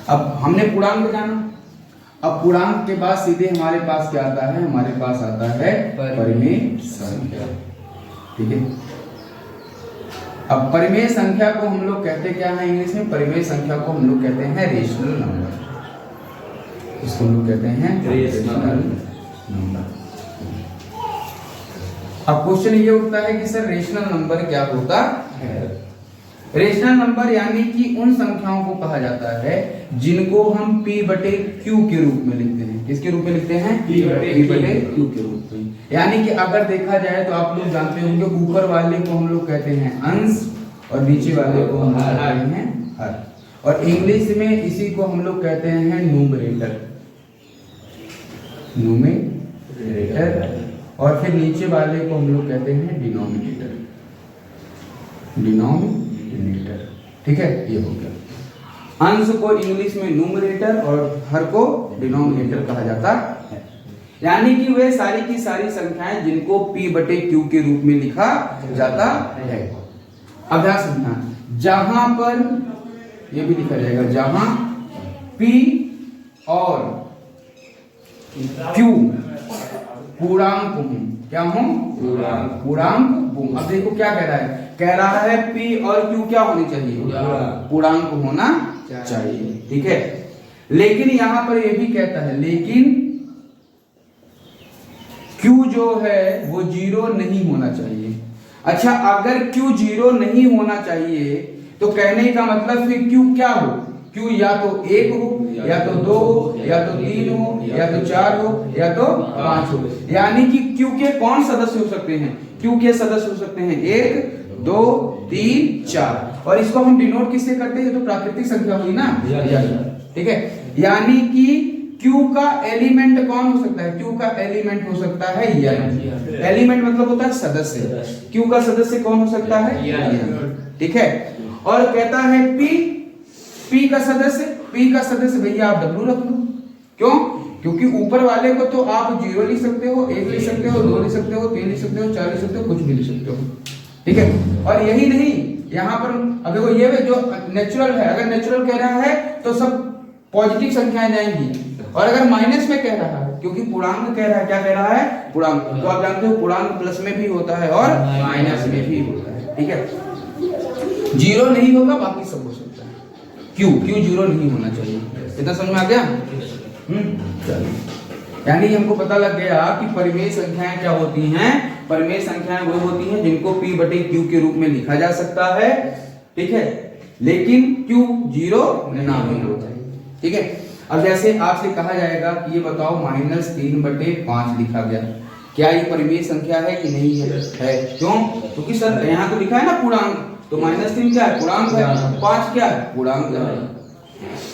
अब हमने पूर्णांक जाना, अब पूर्णांक के बाद सीधे हमारे पास क्या आता है, हमारे पास आता है परिमेय संख्या। ठीक है, अब परिमेय संख्या को हम लोग कहते क्या है इंग्लिश में, परिमेय संख्या को हम लोग कहते हैं रेशनल नंबर। इसको हम लोग कहते हैं रेशनल नंबर। अब क्वेश्चन ये उठता है कि सर रेशनल नंबर क्या होता है। रेशनल नंबर यानी कि उन संख्याओं को कहा जाता है जिनको हम p बटे q के रूप में लिखते हैं। किसके रूप में लिखते हैं, p बटे q के रूप में। यानी कि अगर देखा जाए तो आप लोग जानते होंगे ऊपर वाले को हम लोग कहते हैं अंश और नीचे वाले को हम कहते हैं हर, और इंग्लिश में इसी को हम लोग कहते हैं न्यूमरेटर, न्यूमरेटर, और फिर नीचे वाले को हम लोग कहते हैं डिनोमिनेटर, डिनोमिनेटर। ठीक है, ये हो गया। अंश को इंग्लिश में न्यूमरेटर और हर को डिनोमिनेटर कहा जाता है। यानी कि वे सारी की सारी संख्याएं जिनको p बटे q के रूप में लिखा जाता है। अभ्यास समझना, जहां पर ये भी लिखा जाएगा, जहां p और q पूर्णांक हूं, क्या हूं, पूर्णांक हूं। अब देखो क्या कह रहा है, कह रहा है p और q क्या होनी चाहिए, पूर्णांक होना चाहिए। ठीक है, लेकिन यहां पर यह भी कहता है लेकिन q जो है वो 0 नहीं होना चाहिए। अच्छा, अगर q 0 नहीं होना चाहिए तो कहने का मतलब फिर q क्या हो, q या तो 1 हो, या तो 2 हो, या तो 3 हो, या तो 4 हो, या तो 5 हो। यानी कि q के कौन सदस्य हो सकते हैं, q के सदस्य हो सकते हैं 1 2 3 4, और इसको हम डिनोट किससे करते हैं, तो प्राकृतिक संख्या हुई ना। ठीक है, यानी कि q का एलिमेंट कौन हो सकता है, q का एलिमेंट हो सकता है यन। एलिमेंट मतलब होता है सदस्य, q का सदस्य कौन हो सकता है यन। ठीक है, और कहता है p का सदस्य भैया आप w रख लो। क्यों, क्योंकि ऊपर वाले को तो आप 0 लिख सकते हो, 1 लिख सकते हो, 2 लिख सकते हो, 3 लिख सकते हो, 4 लिख सकते हो, कुछ भी लिख सकते हो। ठीक है, और यही नहीं, यहाँ पर अब देखो ये जो नेचुरल है, अगर नेचुरल कह रहा है तो सब पॉजिटिव संख्याएं जाएंगी, और अगर माइनस में कह रहा है, क्योंकि पूर्णांक कह रहा है, क्या कह रहा है, पूर्णांक, तो आप जानते हो पूर्णांक प्लस में भी होता है और माइनस में भी होता है। ठीक है, 0 नहीं होगा, बाकी सब हो सकता है। क्यों 0 नहीं होना चाहिए, इतना समझ में आ गया। चलिए, यानी हमको पता लग गया कि परिमेय संख्याएं क्या होती हैं, परिमेय संख्याएं वो होती हैं जिनको p बटे q के रूप में लिखा जा सकता है। ठीक है, लेकिन q 0 ना होना चाहिए। ठीक है, अब जैसे आपसे कहा जाएगा कि ये बताओ -3 बटे 5 लिखा गया, क्या ये परिमेय संख्या है कि नहीं है? क्यों, क्योंकि सर यहाँ तो लिखा है ना पूर्णांक, तो -3 क्या है, पूर्णांक है, 5 क्या है, पूर्णांक है।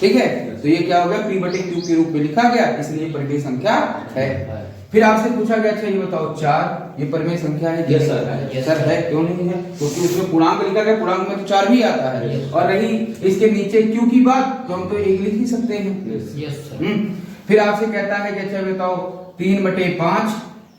ठीक है, तो ये क्या हो गया, p बटे q के रूप में लिखा गया, इसलिए परिमेय संख्या है। फिर आपसे पूछा गया, अच्छा ये बताओ 4 ये परिमेय संख्या है? Yes sir. सर है, क्यों नहीं है, क्योंकि उसमें पूर्णांक लिखा गया, पूर्णांक में तो 4 भी आता है। और रही इसके नीचे q की बात, तो हम तो 1 लिख ही सकते हैं। फिर आपसे कहता है कि अच्छा बताओ 3 बटे 5,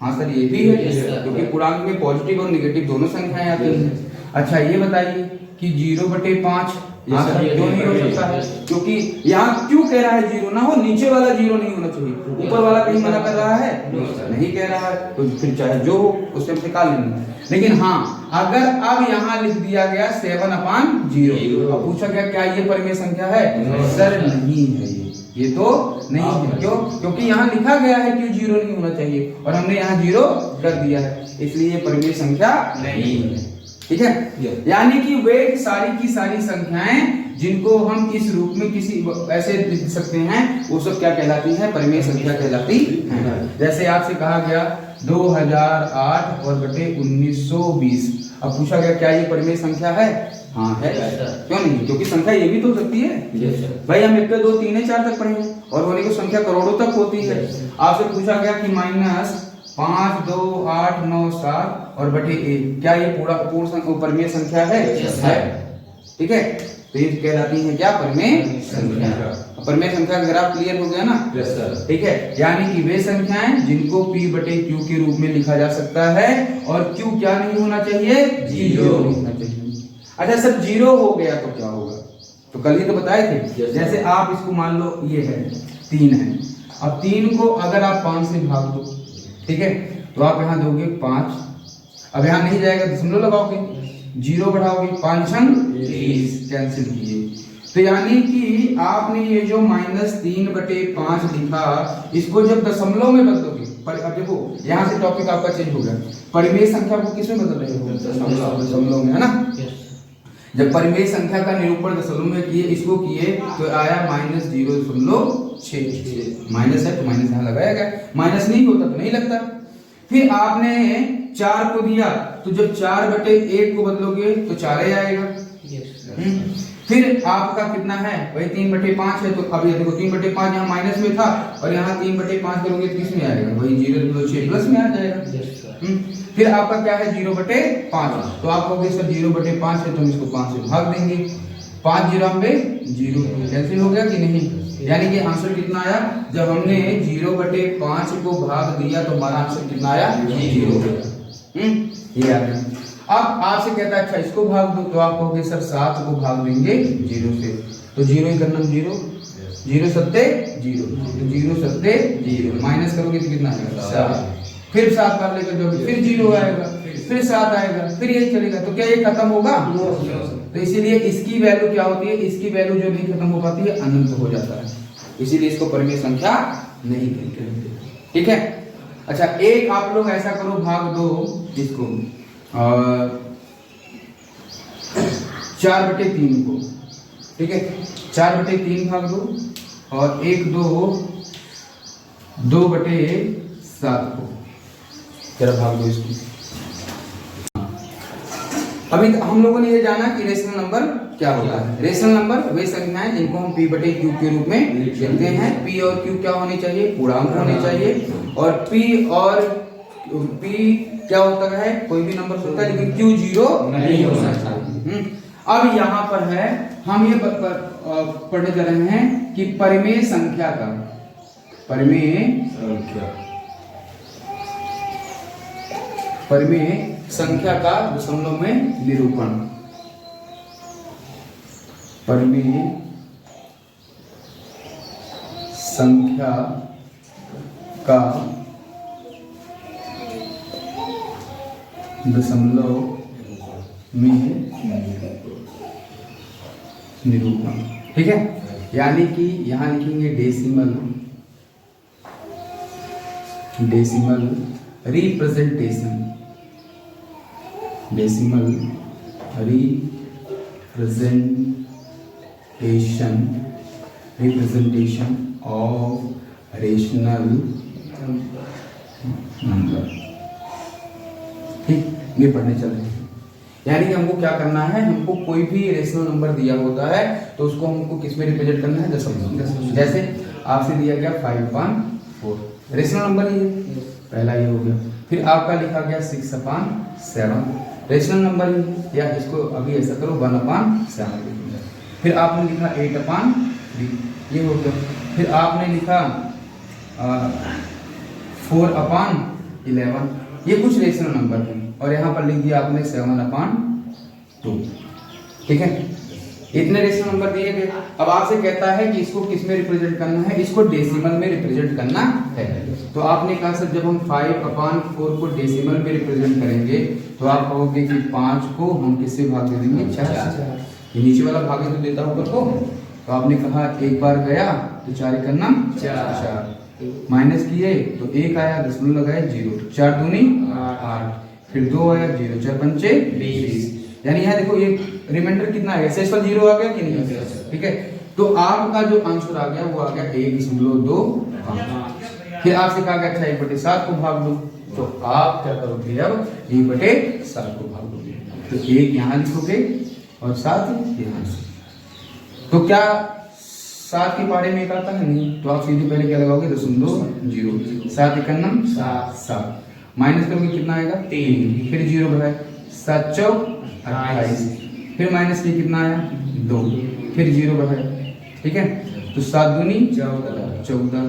हाँ सर ये भी है, क्योंकि पूर्णांक में पॉजिटिव और निगेटिव दोनों संख्याएं आती हैं। अच्छा ये बताइए कि 0 बटे 5, हाँ सर क्यों नहीं हो सकता है, क्योंकि यहाँ क्यों कह रहा है 0 ना हो, नीचे वाला 0 नहीं होना चाहिए, ऊपर वाला कहीं मना कर रहा है, नहीं कह रहा है, तो फिर चाहे जो हो उससे हम निकाल लेंगे। लेकिन हाँ, अगर अब यहाँ लिख दिया गया 7/0, अब पूछा गया क्या ये परिमेय संख्या है, सर नहीं है, ये तो नहीं है। क्यों, क्योंकि यहाँ लिखा गया है कि 0 नहीं होना चाहिए, और हमने यहाँ 0 कर दिया है, इसलिए ये परिमेय संख्या नहीं है। ठीक है, यानी कि वे सारी की सारी संख्याएं जिनको हम इस रूप में किसी ऐसे लिख सकते हैं, वो सब क्या कहलाती है, परिमेय संख्या कहलाती है। जैसे आपसे कहा गया 2008 और बटे 1920, अब पूछा गया क्या ये परिमेय संख्या है, हाँ है। क्यों नहीं, क्योंकि संख्या ये भी तो हो सकती है भाई, हम 1 2 3 4 तक पढ़े हैं, और होने की संख्या करोड़ों तक होती है। आपसे पूछा गया कि -5 2 8 9 7 और बटे 1, क्या ये पूर्ण परिमेय संख्या है? ठीक है, तो ये कहलाती है क्या, परिमेय संख्या। परिमेय संख्या का ग्राफ क्लियर हो गया ना? ठीक है, यानी कि वे संख्याएं जिनको p बटे q के रूप में लिखा जा सकता है, और q क्या नहीं होना चाहिए, 0 नहीं होना चाहिए। अच्छा सर 0 हो गया तो क्या होगा, तो कल ही तो बताए थे। जैसे आप इसको मान लो ये है 3 है, अब 3 को अगर आप 5 से भाग दो, ठीक है, तो आप यहाँ दोगे 5, अब यहाँ नहीं जाएगा दशमलव लगाओगे, 0 बढ़ाओगे, 5 30 कैंसिल किए। तो यानी कि आपने ये जो -3/5 लिखा, इसको जब दशमलव में बदलोगे, पर अब देखो यहाँ से टॉपिक आपका चेंज हो गया, परिमेय संख्या को किस में बदल रहे हो? दशमलव में, है ना। जब परिमेय संख्या का निरूपण दशमलव में किए, इसको किए तो आया -0.6, माइनस है तो माइनस यहाँ लगाया गया, माइनस नहीं होता तो नहीं लगता। फिर आपने 4 को दिया, तो जब 4/1 को बदलोगे तो 4 ही आएगा। फिर आपका कितना है, वही 3/5 है, तो अब ये देखो 3/5 यहाँ माइनस में था और यहाँ 3/5 करोगे तो किस में आएगा, वही 0.6 प्लस में आ जाएगा। फिर आपका क्या है 0/5, तो आप कहोगे सर 0/5 है तो हम इसको 5 से भाग देंगे, 5 0 कैंसिल हो गया कि नहीं। यानी कि आंसर कितना आया, जब हमने 0/5 को भाग दिया तो हमारा आंसर कितना आया, 0। ये आ गया। अब आपसे कहता है अच्छा इसको भाग दो, तो आप कहोगे सर 7 को भाग देंगे 0 से, तो 0 ही करना, 0 0 सत्ते 0, तो 0 सत्ते 0, माइनस करोगे तो कितना आएगा 7, फिर 7 बार लेकर जाओगे फिर 0 आएगा, फिर 7 आएगा, फिर यही चलेगा। तो क्या ये खत्म होगा? तो इसीलिए इसकी वैल्यू क्या होती है, इसकी वैल्यू जो नहीं खत्म हो पाती है अनंत हो जाता है, इसीलिए इसको परिमेय संख्या नहीं कहते। ठीक है। अच्छा एक आप लोग ऐसा करो, भाग दो इसको 4/3 को, ठीक है, 4/3 भाग दो और 1 2 2/7 को जरा भाग दो इसको। अभी हम लोगों ने ये जाना कि रेशनल नंबर क्या होता है। रेशनल नंबर वे संख्याएं जिनको हम p/q के रूप में लिखते हैं। p और q क्या होने चाहिए, पूर्णांक होने चाहिए, और p और p क्या होता है, कोई भी नंबर होता है, लेकिन q 0 नहीं होना चाहिए। अब यहाँ पर है, हम ये पढ़ने जा रहे हैं कि परिमेय संख्या का, परिमेय संख्या का दशमलव में निरूपण, परिमेय संख्या का दशमलव में निरूपण। ठीक है, यानी कि यहां लिखेंगे decimal representation, decimal representation of rational number. ठीक, ये पढ़ने चल रहे हैं। यानी कि हमको क्या करना है, हमको कोई भी रेशनल नंबर दिया होता है तो उसको हमको किस में रिप्रेजेंट करना है, दशमलव। जैसे आपसे दिया गया 5/4, रेशनल नंबर ही है, पहला ये हो गया। फिर आपका लिखा गया 6/7, रेशनल नंबर ही, या इसको अभी ऐसा करो 1/7। फिर आपने लिखा 8/3, ये हो गया। फिर आपने लिखा 4/11, ये कुछ रेशनल नंबर है, और यहाँ पर लिख दिया आपने 7/2। ठीक है, इतने रेशनल नंबर दिए गए। अब आपसे कहता है कि इसको किस में रिप्रेजेंट करना है, इसको डेसिमल में रिप्रेजेंट करना है। तो आपने कहा सर जब हम 5/4 को डेसिमल में रिप्रेजेंट करेंगे तो आप कहोगे कि 5 को हम किससे भाग दे देंगे, 4 से। ये नीचे वाला भाग तो देता होगा तो आपने कहा एक बार गया तो 4 करना 4, माइनस किए तो 1 आया, दशमलव लगाए 0, 4 दूनी 8, फिर 2 आया 0, 4 पंचे 20। यानी यहाँ देखो ये रिमाइंडर कितना आया, शेषफल 0 आ गया कि नहीं। ठीक है, तो आपका जो आंसर आ गया वो आ गया 1.25। फिर आपसे कहा गया 1/7 को भाग दो, तो आप क्या करोगे, अब 1/7 को भाग दोगे, तो 1 यहाँ लिखोगे और 7 यहाँ से। तो क्या 7 के पहाड़े में एक आता है, नहीं, तो आप सीधे पहले क्या लगाओगे, 0.0, 7 1 7, माइनस करोगे कितना आएगा 3, फिर 0 बढ़ाए 7 चौक 28, फिर माइनस किया कितना आया 2, फिर 0 बढ़ाए। ठीक है, तो 7 दूनी 14,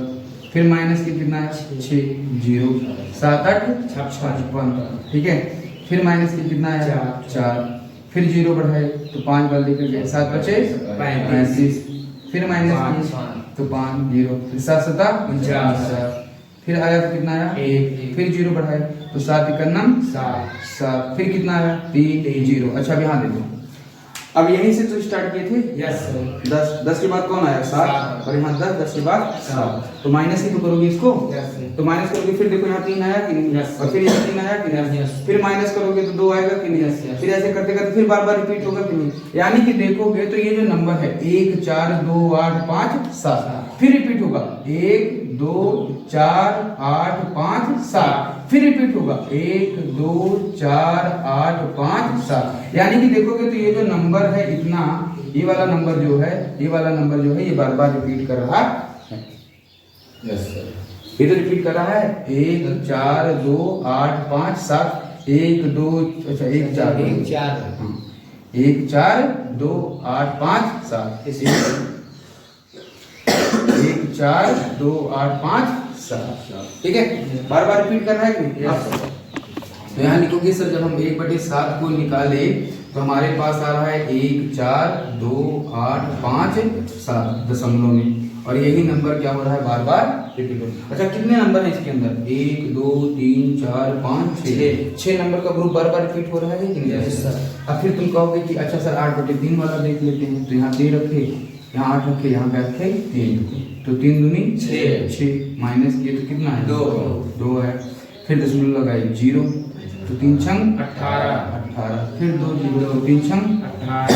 फिर माइनस की कितना है 6, 0, 7 8 56। ठीक है, फिर माइनस की कितना है 4, फिर 0 बढ़ाए तो 5 बार लेकर गए, 7 बचे 35, फिर माइनस तो 5 0, फिर 7 7 49, फिर आया तो कितना आया 1, फिर 0 बढ़ाए तो 7 51 7, फिर कितना आया 3 0। अच्छा अब यहाँ देखो, अब यहीं से तो स्टार्ट किए थे, यस सर। 10 10 के बाद कौन आया 7, और यहाँ 10 10 के बाद 7, तो माइनस ही तो करोगे इसको, तो माइनस करोगे फिर देखो यहाँ 3 आया कि नहीं, और फिर यहाँ 3 आया कि नहीं, फिर माइनस करोगे तो 2 आएगा कि नहीं, फिर ऐसे करते करते फिर बार बार रिपीट होगा कि नहीं। यानी कि देखोगे तो ये जो नंबर है 1 4 2 8 5 7, फिर रिपीट होगा 1 2 4 8 5 7, फिर रिपीट होगा 1 2 4 8 5 7। यानी कि देखोगे तो ये जो नंबर है इतना, ये वाला नंबर जो है, ये वाला नंबर जो है ये बार बार रिपीट कर रहा है। Yes sir. ये तो रिपीट कर रहा है 1 4 2 8 5 7, 1 2 अच्छा 1 4 1 4 1 4 2 8 5 7, 1 4 2 8 5 7, ठीक है, बार बार रिपीट कर रहा है कि नहीं। तो यहाँ लिखोगे सर जब हम 1/7 को निकाले तो हमारे पास आ रहा है 1 4 2 8 5 7 दशमलव में, और यही नंबर क्या हो रहा है बार बार रिपीट हो रहा है। अच्छा कितने नंबर है इसके अंदर 1 2 3 4 5 6 नंबर का ग्रुप बार बार रिपीट हो रहा है कि नहीं सर। अब फिर तुम कहोगे कि अच्छा सर 8/3 वाला देख लेते हैं, तो यहाँ 3 रखे, यहाँ 8 रखे, यहाँ पे रखे 3, तो 3 दूनी 6, माइनस किए तो कितना है 2 है, फिर दशमलव लगाए 0 तो 3 छंग 18, फिर 2 0 3 छंग 18,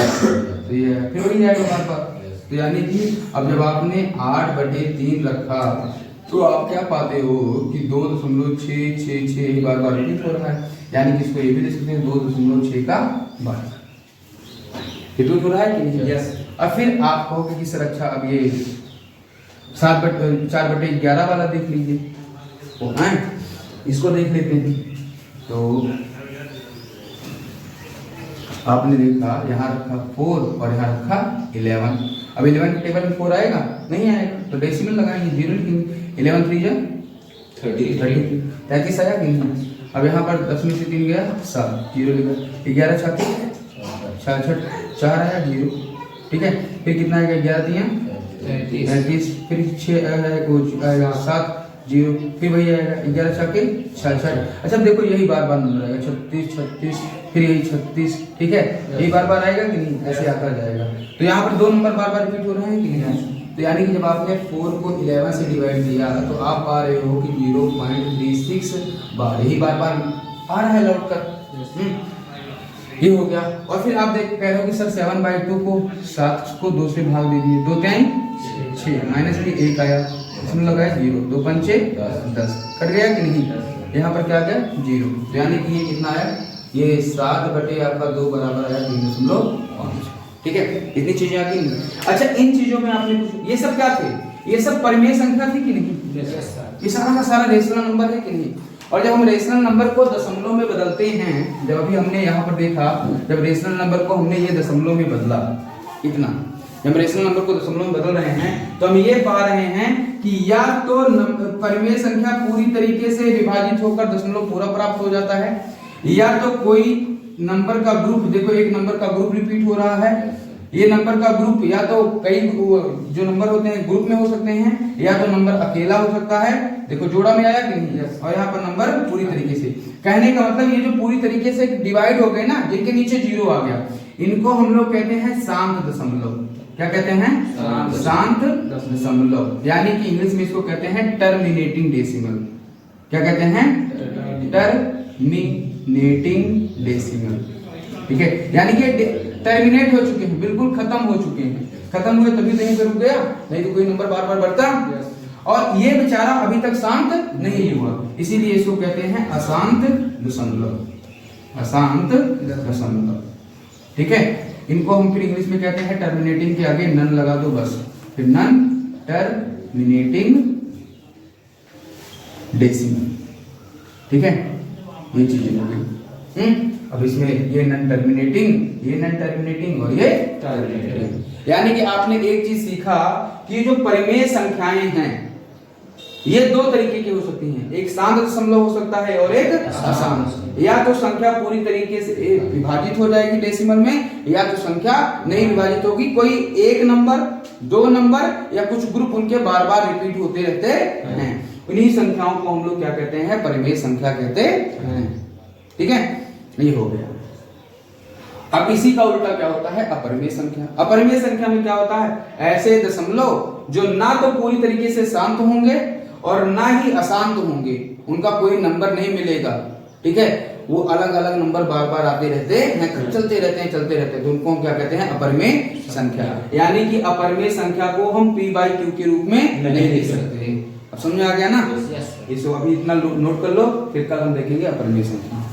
तो ये फिर वही जाएगा बार बार। तो यानी कि अब जब आपने 8/3 रखा तो आप क्या पाते हो कि 2.666 बार बार रिपीट हो रहा है, यानी कि इसको ये भी देख सकते हैं 2.6 का बार रिपीट हो रहा है कि नहीं। यस। अब फिर आप कहोगे कि सर अच्छा अब ये 4/11 वाला देख लीजिए, तो इसको देख लेते हैं। तो आपने देखा यहाँ रखा 4 और यहाँ रखा 11, अब 11 के टेबल में 4 आएगा नहीं आएगा, तो डेसिमल लगाएंगे 0 लिखेंगे, 11 3 जा 33 आया कि नहीं। अब यहाँ पर 10 में से 3 गया 7, 0 लिखा, 11 छाती 4 आया 0, ठीक है, फिर कितना आएगा 11 33, फिर 6 आएगा 7 0, फिर वही आएगा 11 छक्के 66। अच्छा देखो यही बार बार नंबर आएगा 36 36, फिर यही 36, ठीक है, यही बार बार आएगा कि नहीं, ऐसे आता जाएगा। तो यहाँ पर 2 नंबर बार बार रिपीट हो रहे हैं कि नहीं। तो यानी कि जब आपने 4 को 11 से डिवाइड किया तो आप पा रहे हो कि 0.36 बार यही बार बार आ रहा है लौट कर, ये हो गया। और फिर आप देख कह रहे हो कि सर 7/2 को 7 को 2 से भाग दे दिए, 2 3 6, माइनस में 1 आया, इसमें लगाया 0, 2 पंचे 10, कट गया कि नहीं, यहाँ पर क्या आ गया 0। तो यानी कि ये कितना आया, ये 7/2 बराबर आया 3.5, ठीक है, इतनी चीजें आ गई। अच्छा इन चीजों में आपने कुछ, ये सब क्या थे, ये सब परिमेय संख्या थी कि नहीं, ये सारा का सारा रेशनल नंबर है कि नहीं। और जब हम रेशनल नंबर को दशमलव में बदलते हैं, जब अभी हमने यहाँ पर देखा, जब रेशनल नंबर को हमने ये दशमलव में बदला, इतना जब रेशनल नंबर को दशमलव में बदल रहे हैं तो हम ये पा रहे हैं कि या तो परिमेय संख्या पूरी तरीके से विभाजित होकर दशमलव पूरा प्राप्त हो जाता है, या तो कोई नंबर का ग्रुप, देखो एक नंबर का ग्रुप रिपीट हो रहा है, ये नंबर का ग्रुप या तो कई जो नंबर होते हैं ग्रुप में हो सकते हैं, या तो नंबर अकेला हो सकता है, देखो जोड़ा में आया कि नहीं, और यहाँ पर नंबर पूरी तरीके से, कहने का मतलब ये जो पूरी तरीके से डिवाइड हो गए ना, जिनके नीचे 0 आ गया, इनको हम लोग कहते हैं शांत दशमलव। क्या कहते हैं, शांत दशमलव, यानी कि इंग्लिश में इसको कहते हैं टर्मिनेटिंग डेसिमल। क्या कहते हैं, टर्मिनेटिंग डेसिमल, ठीक है, यानी कि टर्मिनेट हो चुके हैं, बिल्कुल खत्म हो चुके हैं, खत्म हुए तभी तो यहीं पे रुक गया, नहीं तो कोई नंबर बार बार बढ़ता, और ये बेचारा अभी तक शांत नहीं हुआ, इसीलिए इसको कहते हैं अशांत दशमलव, अशांत दशमलव, ठीक है। इनको हम फिर इंग्लिश में कहते हैं, टर्मिनेटिंग के आगे नन लगा दो बस, फिर नन टर्मिनेटिंग डेसिमल, ठीक है, ये चीजें हो गई। अब इसमें ये नन टर्मिनेटिंग, ये नन टर्मिनेटिंग और ये टर्मिनेटिंग, यानी कि आपने एक चीज सीखा कि जो परिमेय संख्याएं हैं, ये दो तरीके की हो सकती हैं, एक शांत दशमलव हो सकता है और एक अशांत। या तो संख्या पूरी तरीके से विभाजित हो जाएगी डेसिमल में, या तो संख्या नहीं विभाजित होगी, कोई एक नंबर, दो नंबर या कुछ ग्रुप उनके बार बार रिपीट होते रहते हैं। उन्हीं संख्याओं को हम लोग क्या कहते हैं, परिमेय संख्या कहते हैं। ठीक है, ये हो गया। अब इसी का उल्टा क्या होता है, अपरिमेय संख्या। अपरिमेय संख्या में क्या होता है, ऐसे दशमलव जो ना तो पूरी तरीके से शांत होंगे और ना ही अशांत होंगे, उनका कोई नंबर नहीं मिलेगा। ठीक है, वो अलग अलग नंबर बार बार आते रहते हैं, चलते रहते हैं, तो उनको हम क्या कहते हैं, अपरिमेय संख्या। यानी कि अपरिमेय संख्या को हम p/q के रूप में नहीं लिख सकते। अब समझ में आ गया ना? इसको अभी इतना नोट कर लो, फिर कल हम देखेंगे अपरिमेय संख्या।